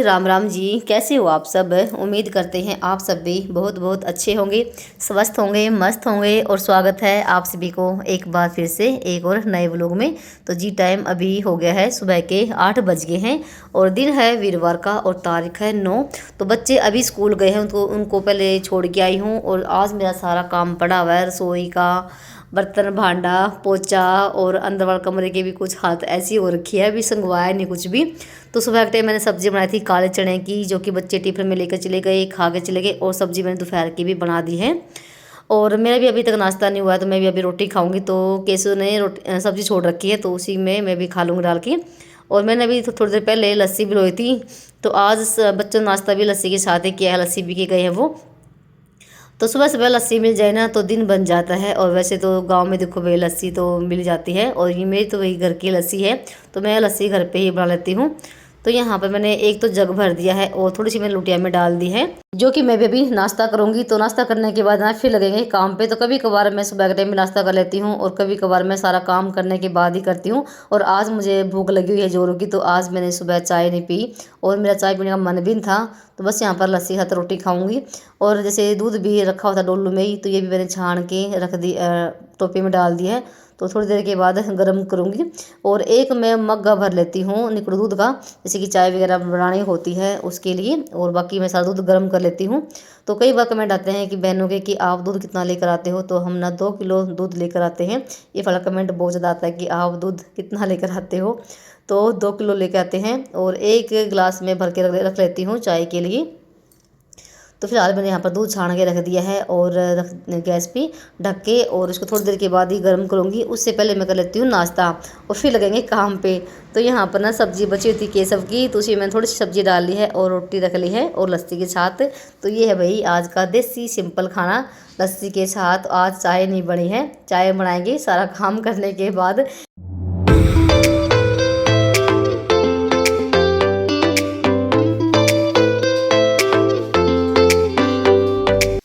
राम राम जी। कैसे हो आप सब? उम्मीद करते हैं आप सब भी बहुत बहुत अच्छे होंगे, स्वस्थ होंगे, मस्त होंगे। और स्वागत है आप सभी को एक बार फिर से एक और नए व्लॉग में। तो जी टाइम अभी हो गया है, सुबह के 8 बज गए हैं और दिन है वीरवार का और तारीख है 9। तो बच्चे अभी स्कूल गए हैं, उनको उनको पहले छोड़ के आई हूँ। और आज मेरा सारा काम पड़ा हुआ है, रसोई का, बर्तन भांडा पोछा, और अंदर वाले कमरे की भी कुछ हालत ऐसी हो रखी है, अभी संगवाया नहीं कुछ भी। तो सुबह के टाइम मैंने सब्जी बनाई थी काले चने की, जो कि बच्चे टिफिन में लेकर चले गए, खा के चले गए। और सब्जी मैंने दोपहर की भी बना दी है। और मेरा भी अभी तक नाश्ता नहीं हुआ है, तो मैं भी अभी रोटी खाऊंगी। तो केसु ने रोटी सब्जी छोड़ रखी है, तो उसी में मैं भी खा लूँगी डाल के। और मैंने अभी तो थोड़ी देर पहले लस्सी भी लोई थी। तो आज बच्चों ने नाश्ता भी लस्सी के साथ ही किया है, लस्सी पी के गए हैं वो। तो सुबह सुबह लस्सी मिल जाए ना तो दिन बन जाता है। और वैसे तो गांव में देखो भाई लस्सी तो मिल जाती है, और ये मेरी तो वही घर की लस्सी है, तो मैं लस्सी घर पे ही बना लेती हूँ। तो यहाँ पर मैंने एक तो जग भर दिया है और थोड़ी सी मैंने लुटिया में डाल दी है, जो कि मैं भी अभी नाश्ता करूँगी। तो नाश्ता करने के बाद ना फिर लगेंगे काम पे। तो कभी कभार मैं सुबह के टाइम में नाश्ता कर लेती हूँ, और कभी कभार मैं सारा काम करने के बाद ही करती हूँ। और आज मुझे भूख लगी हुई है जोरों की, तो आज मैंने सुबह चाय नहीं पी और मेरा चाय पीने का मन भी नहीं था। तो बस यहाँ पर लस्सी साथ रोटी खाऊंगी। और जैसे दूध भी रखा हुआ था डोलू में ही, तो ये भी मैंने छान के रख दी, टोपी में डाल दी है। तो थोड़ी देर के बाद गर्म करूँगी। और एक मैं मग्गा भर लेती हूँ निकड़ू दूध का, जैसे कि चाय वगैरह बनानी होती है उसके लिए। और बाकी मैं सारा दूध गर्म कर लेती हूँ। तो कई बार कमेंट आते हैं कि बहनों के कि आप दूध कितना लेकर आते हो, तो हम ना 2 किलो दूध लेकर आते हैं। ये वाला कमेंट बहुत ज़्यादा आता है कि आप दूध कितना लेकर आते हो। तो 2 किलो लेकर आते हैं, और एक गिलास में भर के रख लेती हूँ चाय के लिए। तो फिलहाल मैंने यहाँ पर दूध छान के रख दिया है, और रख गैस पे ढक के, और इसको थोड़ी देर के बाद ही गर्म करूँगी। उससे पहले मैं कर लेती हूँ नाश्ता, और फिर लगेंगे काम पे। तो यहाँ पर ना सब्जी बची हुई थी केसव की, तो उसी में थोड़ी सी सब्जी डाल ली है और रोटी रख ली है और लस्सी के साथ। तो ये है भाई आज का देसी सिंपल खाना लस्सी के साथ। आज चाय नहीं बनी है, चाय बनाएंगे सारा काम करने के बाद।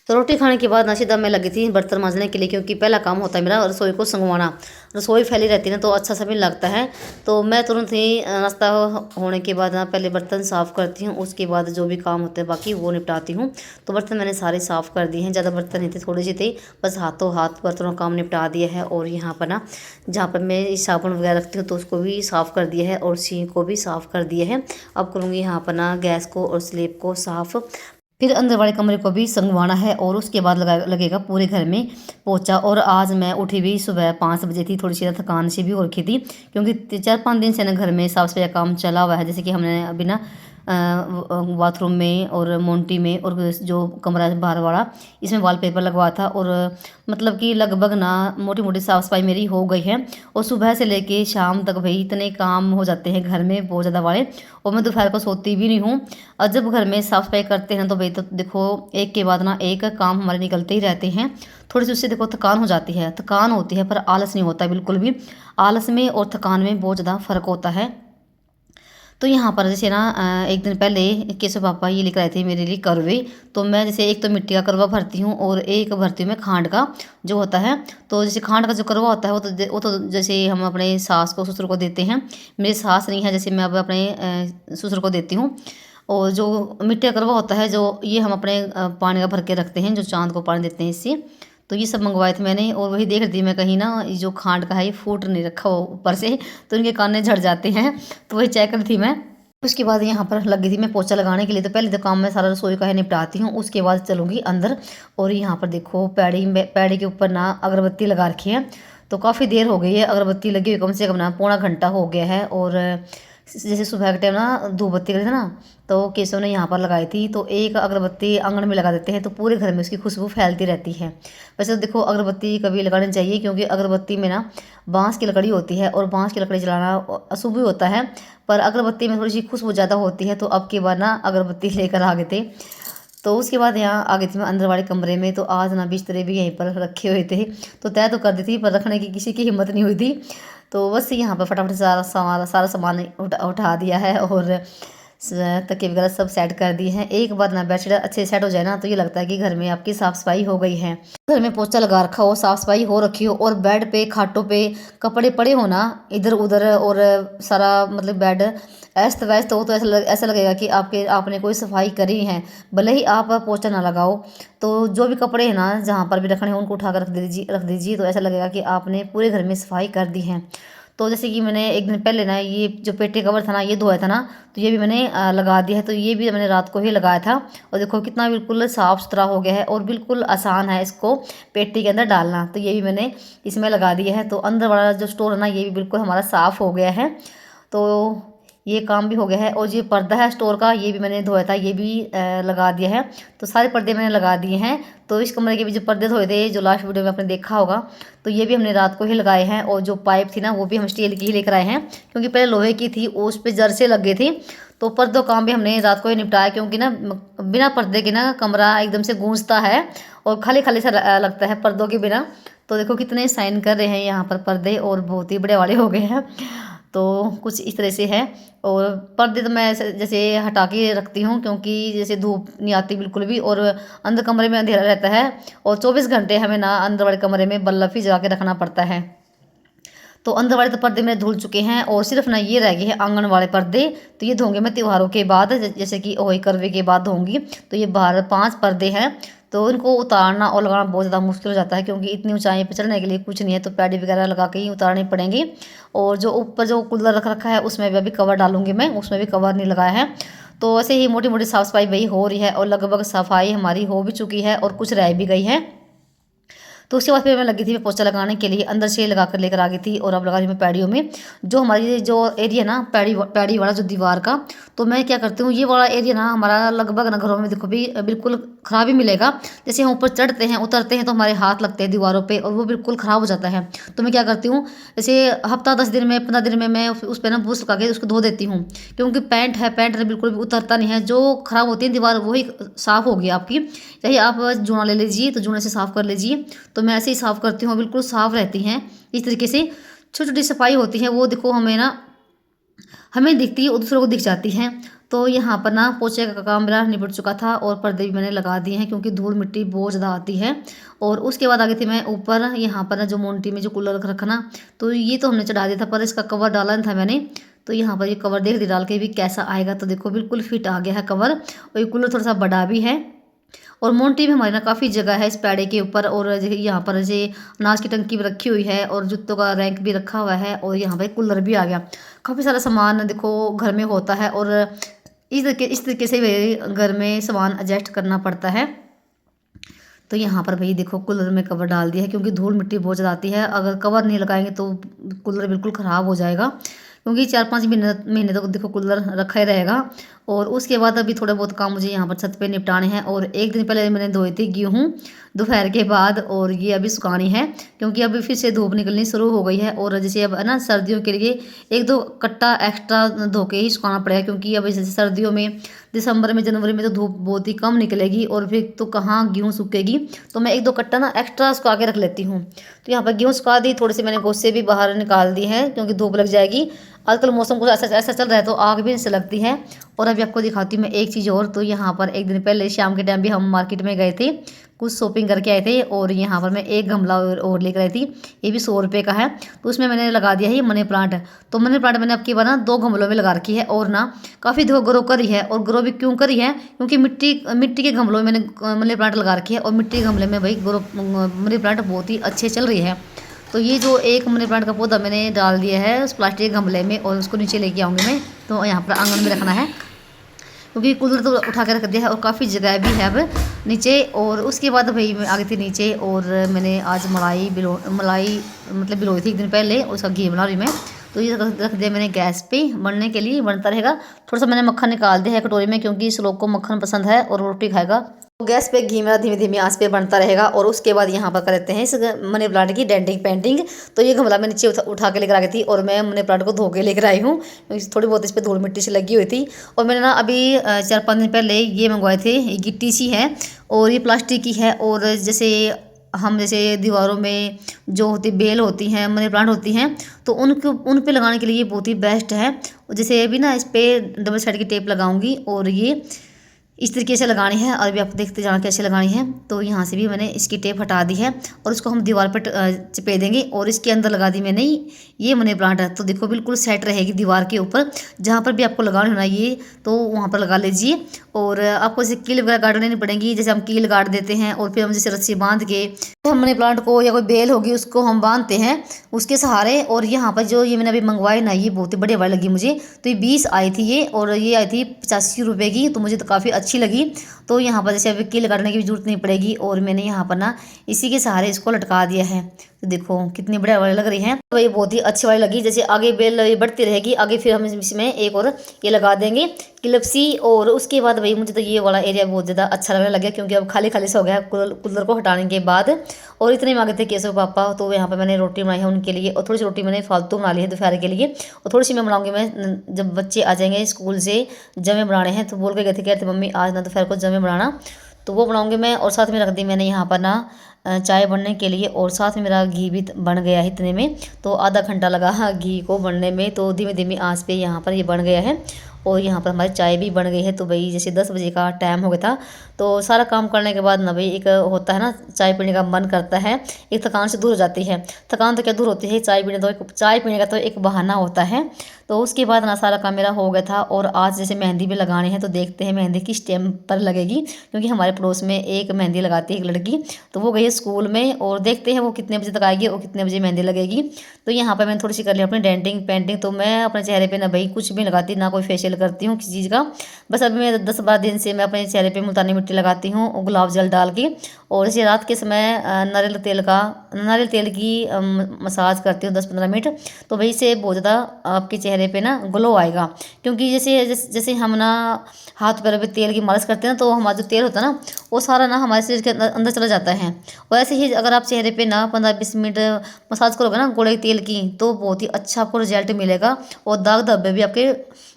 तो रोटी खाने के बाद ना सीधा मैं लगी थी बर्तन मांजने के लिए, क्योंकि पहला काम होता है मेरा रसोई को संगवाना। रसोई फैली रहती है ना तो अच्छा सा भी लगता है। तो मैं तुरंत ही नाश्ता होने के बाद ना पहले बर्तन साफ़ करती हूँ, उसके बाद जो भी काम होते हैं बाकी वो निपटाती हूँ। तो बर्तन मैंने सारे साफ़ कर दिए हैं, ज़्यादा बर्तन नहीं थे, थोड़े से थे, बस हाथों हाथ बर्तनों का काम निपटा दिया है। और यहाँ पर ना जहाँ पर मैं साबुन वगैरह रखती हूँ तो उसको भी साफ़ कर दिया है, और सिंक को भी साफ़ कर दिया है। अब करूँगी यहाँ पर ना गैस को और स्लेब को साफ़। फिर अंदर वाले कमरे को भी संगवाना है, और उसके बाद लगेगा पूरे घर में पोछा। और आज मैं उठी भी सुबह 5 बजे थी, थोड़ी सी थकान सी भी हो रखी थी, क्योंकि 4-5 दिन से ना घर में साफ सफाई का काम चला हुआ है। जैसे कि हमने अभी ना बाथरूम में और मोंटी में, और जो कमरा है बाहर वाला, इसमें वॉलपेपर लगवा था। और मतलब कि लगभग ना मोटी मोटी साफ़ सफाई मेरी हो गई है। और सुबह से लेके शाम तक भाई इतने काम हो जाते हैं घर में बहुत ज़्यादा वाले, और मैं दोपहर को सोती भी नहीं हूँ। और जब घर में साफ़ सफाई करते हैं तो भाई तो देखो एक के बाद ना एक काम हमारे निकलते ही रहते हैं। थोड़ी सी उससे देखो थकान हो जाती है, थकान होती है, पर आलस नहीं होता बिल्कुल भी। आलस में और थकान में बहुत ज़्यादा फ़र्क होता है। तो यहाँ पर जैसे ना एक दिन पहले केशव पापा ये लेकर आए थे मेरे लिए करवे। तो मैं जैसे एक तो मिट्टी का करवा भरती हूँ, और एक भरती हूँ मैं खांड का जो होता है। तो जैसे खांड का जो करवा होता है वो तो जैसे हम अपने सास को ससुर को देते हैं। मेरी सास नहीं है, जैसे मैं अब अपने ससुर को देती हूँ। और जो मिट्टी का करवा होता है जो ये हम अपने पानी का भर के रखते हैं, जो चाँद को पानी देते हैं इससे। तो ये सब मंगवाए थे मैंने, और वही देख रही थी मैं कहीं ना ये जो खांड का है ये फूट नहीं रखा हो ऊपर से, तो इनके कान झड़ जाते हैं। तो वही चेक कर रही थी मैं। उसके बाद यहाँ पर लगी थी मैं पोछा लगाने के लिए। तो पहले तो काम मैं सारा रसोई का है निपटाती हूँ, उसके बाद चलूँगी अंदर। और यहाँ पर देखो पैड़ी के ऊपर ना अगरबत्ती लगा रखी है। तो काफ़ी देर हो गई है अगरबत्ती लगी हुई, कम से कम ना पौना घंटा हो गया है। और जैसे सुबह के टाइम ना धूप बत्ती करते थे ना, तो केशव ने यहाँ पर लगाई थी। तो एक अगरबत्ती आंगन में लगा देते हैं तो पूरे घर में उसकी खुशबू फैलती रहती है। वैसे तो देखो अगरबत्ती कभी लगानी चाहिए, क्योंकि अगरबत्ती में ना बांस की लकड़ी होती है, और बांस की लकड़ी जलाना अशुभ ही होता है। पर अगरबत्ती में थोड़ी सी खुशबू ज़्यादा होती है, तो अब की बार ना अगरबत्ती लेकर आ गए थे। तो उसके बाद यहाँ आ गई थी मैं अंदर वाले कमरे में। तो आज ना बिस्तरे भी यहीं पर रखे हुए थे, तो तय तो कर दी थी, पर रखने की किसी की हिम्मत नहीं हुई थी। तो बस यहाँ पर फटाफट सारा सामान उठा दिया है, और तकिए वगैरह सब सेट कर दिए हैं। एक बार ना बेडशीट अच्छे सेट हो जाए ना तो ये लगता है कि घर में आपकी साफ़ सफाई हो गई है। घर में पोछा लगा रखा हो, साफ़ सफाई हो रखी हो और बेड पे खाटों पे कपड़े पड़े हो ना इधर उधर और सारा मतलब बेड अस्त व्यस्त हो तो ऐसा लगेगा कि आपने कोई सफाई करी है। भले ही आप पोछा ना लगाओ तो जो भी कपड़े हैं ना जहाँ पर भी रखने हैं उनको उठा कर रख दीजिए तो ऐसा लगेगा कि आपने पूरे घर में सफाई कर दी है। तो जैसे कि मैंने एक दिन पहले ना ये जो पेटी कवर था ना ये धोया था ना तो ये भी मैंने लगा दिया है। तो ये भी मैंने रात को ही लगाया था और देखो कितना बिल्कुल साफ़ सुथरा हो गया है और बिल्कुल आसान है इसको पेटी के अंदर डालना। तो ये भी मैंने इसमें लगा दिया है। तो अंदर वाला जो स्टोर है ना ये भी बिल्कुल हमारा साफ़ हो गया है। तो ये काम भी हो गया है। और ये पर्दा है स्टोर का ये भी मैंने धोया था, ये भी लगा दिया है। तो सारे पर्दे मैंने लगा दिए हैं। तो इस कमरे के भी जो पर्दे धोए थे जो लास्ट वीडियो में आपने देखा होगा तो ये भी हमने रात को ही लगाए हैं। और जो पाइप थी ना वो भी हम स्टील की ही लेकर आए हैं क्योंकि पहले लोहे की थी उस पर जर से लग गई थी। तो पर्दों काम भी हमने रात को ही निपटाया क्योंकि ना बिना पर्दे के ना कमरा एकदम से गूंजता है और खाली खाली सा लगता है पर्दों के बिना। तो देखो कितने साइन कर रहे हैं यहाँ पर पर्दे और बहुत ही बड़े वाले हो गए हैं। तो कुछ इस तरह से है। और पर्दे तो मैं जैसे हटा के रखती हूँ क्योंकि जैसे धूप नहीं आती बिल्कुल भी और अंदर कमरे में अंधेरा रहता है और 24 घंटे हमें ना अंदर वाले कमरे में बल्ब ही जला के रखना पड़ता है। तो अंदर वाले तो पर्दे मेरे धुल चुके हैं और सिर्फ ना ये रह गए हैं आंगन वाले पर्दे। तो ये धोंगे मैं त्योहारों के बाद जैसे कि ओही करवे के बाद धोंगी। तो ये बाहर 5 पर्दे हैं तो इनको उतारना और लगाना बहुत ज़्यादा मुश्किल हो जाता है क्योंकि इतनी ऊंचाई पर चढ़ने के लिए कुछ नहीं है। तो पैडी वगैरह लगा के ही उतारनी पड़ेंगी। और जो ऊपर जो कूलर रख रखा है उसमें भी अभी कवर डालूंगी मैं, उसमें भी कवर नहीं लगाया है। तो ऐसे ही मोटी मोटी साफ़ सफाई वही हो रही है और लगभग सफाई हमारी हो भी चुकी है और कुछ रह भी गई है। तो उसके बाद फिर मैं लगी थी पोछा लगाने के लिए अंदर से लगा कर लेकर आ गई थी। और अब लगा रही मैं पैडियों में जो हमारी जो एरिया ना पैडी वाला जो दीवार का। तो मैं क्या करती हूँ ये वाला एरिया ना हमारा लगभग ना घरों में देखो भी बिल्कुल ख़राब ही मिलेगा। जैसे हम ऊपर चढ़ते हैं उतरते हैं तो हमारे हाथ लगते हैं दीवारों पर और वो बिल्कुल ख़राब हो जाता है। तो मैं क्या करती हूँ जैसे हफ्ता 10 दिन में 15 दिन में मैं उस पर ना बूस्ट लगा के उसको धो देती हूँ क्योंकि पैंट बिल्कुल भी उतरता नहीं है। जो ख़राब होती है दीवार वही साफ़ होगी आपकी। चाहे आप जूना ले लीजिए तो जूने से साफ़ कर लीजिए। तो मैं ऐसे ही साफ़ करती हूँ बिल्कुल साफ़ रहती हैं इस तरीके से। छोटी छोटी सफाई होती है वो देखो हमें दिखती है और दूसरों को दिख जाती हैं। तो यहाँ पर ना पोछे का काम मेरा निपट चुका था और पर्दे भी मैंने लगा दिए हैं क्योंकि धूल मिट्टी बहुत ज़्यादा आती है। और उसके बाद आ गई थी मैं ऊपर यहाँ पर ना जो मोन्टी में जो कूलर रख रखा ना तो ये तो हमने चढ़ा दिया था पर इसका कवर डाला नहीं था मैंने। तो यहाँ पर ये कवर देख दी डाल के भी कैसा आएगा। तो देखो बिल्कुल फिट आ गया है कवर और ये कूलर थोड़ा सा बड़ा भी है। और मोन्टी में हमारे ना काफ़ी जगह है इस पैड़े के ऊपर। और यहाँ पर जैसे अनाज की टंकी भी रखी हुई है और जूतों का रैंक भी रखा हुआ है और यहाँ पर कूलर भी आ गया। काफ़ी सारा सामान देखो घर में होता है और इस तरीके से घर में सामान एडजस्ट करना पड़ता है। तो यहाँ पर भाई देखो कूलर में कवर डाल दिया है क्योंकि धूल मिट्टी बहुत ज़्यादा आती है। अगर कवर नहीं लगाएंगे तो कूलर बिल्कुल ख़राब हो जाएगा क्योंकि 4-5 महीने तक देखो कूलर रखा ही रहेगा। और उसके बाद अभी थोड़े बहुत काम मुझे यहाँ पर छत पे निपटाने हैं। और एक दिन पहले मैंने धोई थी गेहूँ दोपहर के बाद और ये अभी सुखानी है क्योंकि अभी फिर से धूप निकलनी शुरू हो गई है। और जैसे अब है ना सर्दियों के लिए 1-2 कट्टा एक्स्ट्रा धो के ही सुखाना पड़ेगा क्योंकि अब जैसे सर्दियों में दिसंबर में जनवरी में तो धूप बहुत ही कम निकलेगी और फिर तो कहाँ गेहूँ सूखेगी। तो मैं 1-2 कट्टा ना एक्स्ट्रा सुखा के रख लेती हूँ। तो यहाँ पर गेहूँ सुखा दी, थोड़ी सी मैंने गोश्त भी बाहर निकाल दी है क्योंकि धूप लग जाएगी। आजकल मौसम कुछ ऐसा चल रहा है तो आग भी ऐसे लगती है। और अभी आपको दिखाती हूँ मैं एक चीज़ और। तो यहाँ पर एक दिन पहले शाम के टाइम भी हम मार्केट में गए थे, कुछ शॉपिंग करके आए थे और यहाँ पर मैं एक गमला और लेकर आई थी। ये भी 100 रुपये का है। तो उसमें मैंने लगा दिया है ये मनी प्लांट। तो मनी प्लांट मैंने अब की बार ना 2 गमलों में लगा रखी है और ना काफ़ी देखो ग्रो करी है। और ग्रो भी क्यों करी है क्योंकि मिट्टी के गमलों में मैंने मनी प्लांट लगा रखी है और मिट्टी के गमले में भाई ग्रो मनी प्लांट बहुत ही अच्छे चल रही है। तो ये जो एक मनी प्लांट का पौधा मैंने डाल दिया है उस प्लास्टिक के गमले में और उसको नीचे लेके आऊँगी मैं। तो यहाँ पर आंगन में रखना है क्योंकि कूलर तो उठा के रख दिया है और काफ़ी जगह भी है अब नीचे। और उसके बाद भाई मैं आ गई थी नीचे और मैंने आज मलाई मतलब भिगोई थी एक दिन पहले, उसका घी बना रही मैं। तो ये रख दिया मैंने गैस पे बनने के लिए, बनता रहेगा। थोड़ा सा मैंने मक्खन निकाल दिया है कटोरी में क्योंकि इस लोग को मक्खन पसंद है और रोटी खाएगा। तो गैस पे घी मेरा धीमे धीमे आंच पे बनता रहेगा। और उसके बाद यहाँ पर कर लेते हैं इस मनी प्लांट की डेंटिंग पेंटिंग। तो ये गमला मैं नीचे उठा के लेकर आ गई थी और मैं मनी प्लांट को धो के लेकर आई हूँ क्योंकि थोड़ी बहुत इस पर धूल मिट्टी से लगी हुई थी। और मैंने ना अभी 4-5 दिन पहले ये मंगवाए थे, ये गिट्टी सी है और ये प्लास्टिक की है। और जैसे हम जैसे दीवारों में जो होती बेल होती हैं, मनी प्लांट होती हैं, तो उन पे लगाने के लिए ये बहुत ही बेस्ट है। जैसे अभी ना इस पे डबल साइड की टेप लगाऊंगी और ये इस तरीके से लगानी है, और भी आप देखते जाना कैसे लगानी है। तो यहाँ से भी मैंने इसकी टेप हटा दी है और इसको हम दीवार पर चिपे देंगे, और इसके अंदर लगा दी मैंने ये मनी प्लांट है। तो देखो बिल्कुल सेट रहेगी दीवार के ऊपर, जहाँ पर भी आपको लगानी होना ये तो वहाँ पर लगा लीजिए। और आपको जैसे कील वगैरह गाड़नी नहीं पड़ेगी, जैसे हम कील गाड़ देते हैं और फिर हम जैसे रस्सी बांध के तो हम मनी प्लांट को या कोई बेल होगी उसको हम बांधते हैं उसके सहारे। और यहाँ पर जो ये मैंने अभी मंगवाई ना, ये बहुत ही बढ़िया वाली लगी मुझे। तो ये 20 आई थी ये, और ये आई थी 85 रुपये की, तो मुझे तो काफ़ी अच्छी लगी। तो यहाँ पर जैसे अभी कील काटने की भी जरूरत नहीं पड़ेगी, और मैंने यहाँ पर ना इसी के सहारे इसको लटका दिया है। तो देखो कितनी बढ़िया वाली लग रही है, तो ये बहुत ही अच्छी वाली लगी। जैसे आगे बेल ये बढ़ती रहेगी, आगे फिर हम इसमें एक और ये लगा देंगे क्लिप्सी। और उसके बाद भाई मुझे तो ये वाला एरिया बहुत ज़्यादा अच्छा लगने लगा, क्योंकि अब खाली खाली से हो गया कूलर को हटाने के बाद। और इतने मांगे थे केशव पापा, तो यहाँ पर मैंने रोटी बनाई है उनके लिए, और थोड़ी सी रोटी मैंने फालतू बना ली है दोपहर के लिए, और थोड़ी सी मैं बनाऊंगी मैं जब बच्चे आ जाएंगे स्कूल से। जमे बनाने हैं तो बोल के गए थे, कहते मम्मी आज ना दोपहर को जमे बनाना, तो वो बनाऊंगी मैं। और साथ में रख दी मैंने यहाँ पर ना चाय बनने के लिए, और साथ में मेरा घी भी बन गया है इतने में। तो आधा घंटा लगा घी को बनने में, तो धीमे धीमे आंच पे यहाँ पर ये बन गया है। और यहाँ पर हमारी चाय भी बन गई है। तो भाई जैसे 10 बजे का टाइम हो गया था, तो सारा काम करने के बाद ना भाई एक होता है ना चाय पीने का मन करता है, एक थकान से दूर हो जाती है। थकान तो क्या दूर होती है, चाय पीने का तो एक बहाना होता है। तो उसके बाद ना सारा काम मेरा हो गया था। और आज जैसे मेहंदी भी लगानी है, तो देखते हैं मेहंदी किस टाइम पर लगेगी, क्योंकि हमारे पड़ोस में एक मेहंदी लगाती है एक लड़की, तो वो गई है स्कूल में, और देखते हैं वो कितने बजे तक आएगी और कितने बजे मेहंदी लगेगी। तो यहाँ पर मैंने थोड़ी सी कर ली अपनी डेंटिंग पेंटिंग। तो मैं अपने चेहरे पर ना भाई कुछ भी लगाती, ना कोई फेशियल करती हूँ किसी चीज़ का। बस अभी मैं 10-12 दिन से मैं अपने चेहरे पे मुल्तानी मिट्टी लगाती हूँ और गुलाब जल डाल के, और इसे रात के समय नारियल तेल की मसाज करती हूँ 10-15 मिनट। तो वही से बहुत ज़्यादा आपके चेहरे पे ना ग्लो आएगा, क्योंकि जैसे हम ना हाथ पैरों पे तेल की मालिश करते हैं, तो हमारा जो तेल होता है ना वो सारा ना हमारे शरीर के अंदर चला जाता है। और ऐसे ही अगर आप चेहरे पे ना 15-20 मिनट मसाज करोगे ना गोड़े तेल की, तो बहुत ही अच्छा आपको रिजल्ट मिलेगा, और दाग धब्बे भी आपके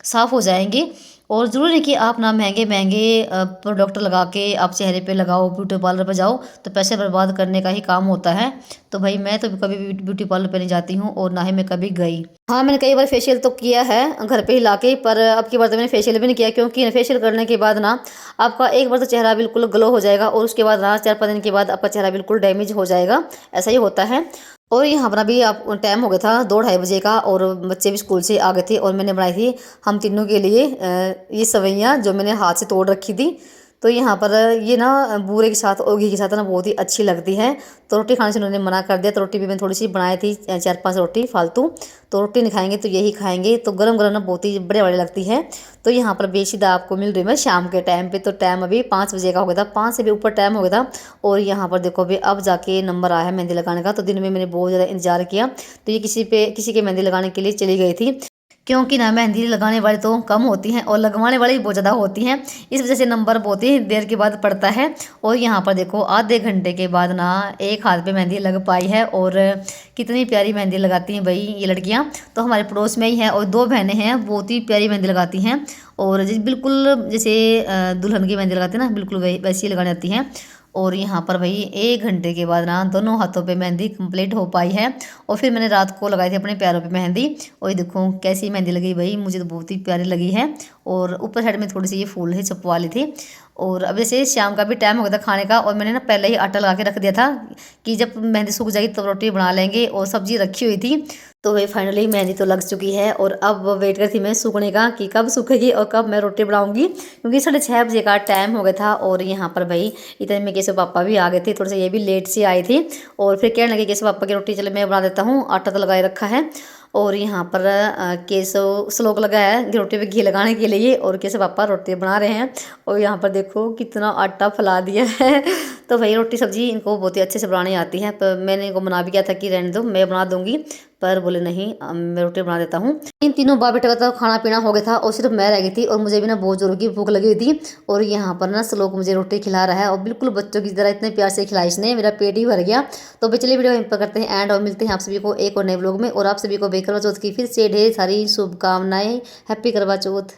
साफ़ हो जाएंगे। और ज़रूरी नहीं कि आप ना महंगे महंगे प्रोडक्ट लगा के आप चेहरे पे लगाओ, ब्यूटी पार्लर पर जाओ, तो पैसे बर्बाद करने का ही काम होता है। तो भाई मैं तो कभी भी ब्यूटी पार्लर पे नहीं जाती हूँ, और ना ही मैं कभी गई। हाँ मैंने कई बार फेशियल तो किया है घर पे ही लाके, पर अब की बार तो मैंने फेशियल भी नहीं किया, क्योंकि फेशियल करने के बाद ना आपका एक बार तो चेहरा बिल्कुल ग्लो हो जाएगा, और उसके बाद ना 4-5 दिन के बाद आपका चेहरा बिल्कुल डैमेज हो जाएगा, ऐसा ही होता है। और यहाँ पर अभी आप टाइम हो गया था 2-2:30 बजे का, और बच्चे भी स्कूल से आ गए थे, और मैंने बनाई थी हम तीनों के लिए ये सवैयाँ जो मैंने हाथ से तोड़ रखी थी। तो यहाँ पर ये ना बूरे के साथ और घी के साथ ना बहुत ही अच्छी लगती है। तो रोटी खाने से उन्होंने मना कर दिया, तो रोटी भी मैं थोड़ी सी बनाई थी 4-5 रोटी फालतू। तो रोटी नहीं खाएंगे तो यही खाएंगे, तो गरम गरम ना बहुत ही बढ़िया वाली लगती है। तो यहाँ पर बेशीदा आपको मिल रही है मैं शाम के टाइम पे, तो टाइम अभी 5 बजे का हो गया था, 5 से भी ऊपर टाइम हो गया था। और यहाँ पर देखो अभी अब जाके नंबर आया है मेहंदी लगाने का। तो दिन में मैंने बहुत ज़्यादा इंतजार किया, तो ये किसी के मेहंदी लगाने के लिए चली गई थी, क्योंकि ना मेहंदी लगाने वाली तो कम होती हैं और लगवाने वाली बहुत ज़्यादा होती हैं, इस वजह से नंबर बहुत ही देर के बाद पड़ता है। और यहाँ पर देखो आधे घंटे के बाद ना एक हाथ पे मेहंदी लग पाई है, और कितनी प्यारी मेहंदी लगाती हैं भाई ये लड़कियाँ। तो हमारे पड़ोस में ही है, और 2 बहनें हैं, बहुत ही प्यारी मेहंदी लगाती हैं, और बिल्कुल जैसे दुल्हन की मेहंदी लगाती है ना, बिल्कुल वैसी लगानी आती हैं। और यहाँ पर भाई 1 घंटे के बाद ना दोनों हाथों पे मेहंदी कंप्लीट हो पाई है। और फिर मैंने रात को लगाई थी अपने पैरों पे मेहंदी, और ये देखो कैसी मेहंदी लगी भाई, मुझे तो बहुत ही प्यारी लगी है। और ऊपर साइड में थोड़ी सी ये फूल ही छपवा ली थी। और अब जैसे शाम का भी टाइम हो गया था खाने का, और मैंने ना पहले ही आटा लगा के रख दिया था कि जब मेहंदी सूख जाएगी तब रोटी बना लेंगे, और सब्जी रखी हुई थी। तो भाई फाइनली मेहंदी तो लग चुकी है, और अब वेट करती मैं सूखने का कि कब सूखेगी और कब मैं रोटी बनाऊंगी, क्योंकि 6:30 बजे का टाइम हो गया था। और यहाँ पर भाई इतने में केशव पापा भी आ गए थे, थोड़े से ये भी लेट से आई थी, और फिर कहने लगे केशव पापा की रोटी चले मैं बना देता हूँ, आटा तो लगाए रखा है। और यहाँ पर केशव श्लोक लगाया है रोटी पे घी लगाने के लिए, और केशव पापा रोटी बना रहे हैं। और यहाँ पर देखो कितना आटा फैला दिया है। तो भाई रोटी सब्जी इनको बहुत ही अच्छे से बनानी आती है, पर मैंने इनको मना भी किया था कि रहने दो मैं बना दूंगी, पर बोले नहीं मैं रोटी बना देता हूँ। इन तीनों बाप बेटे का तो खाना पीना हो गया था, और सिर्फ मैं रह गई थी, और मुझे भी ना बहुत जोरों की भूख लगी हुई थी। और यहाँ पर ना श्लोक मुझे रोटी खिला रहा है, और बिल्कुल बच्चों की तरह इतने प्यार से खिलाई इसने, मेरा पेट ही भर गया। तो पिछले वीडियो पर करते हैं एंड, और मिलते हैं आप सभी को एक और नए ब्लॉग में। और आप सभी को करवा चौथ की फिर से ढेर सारी शुभकामनाएं। हैप्पी करवा चौथ।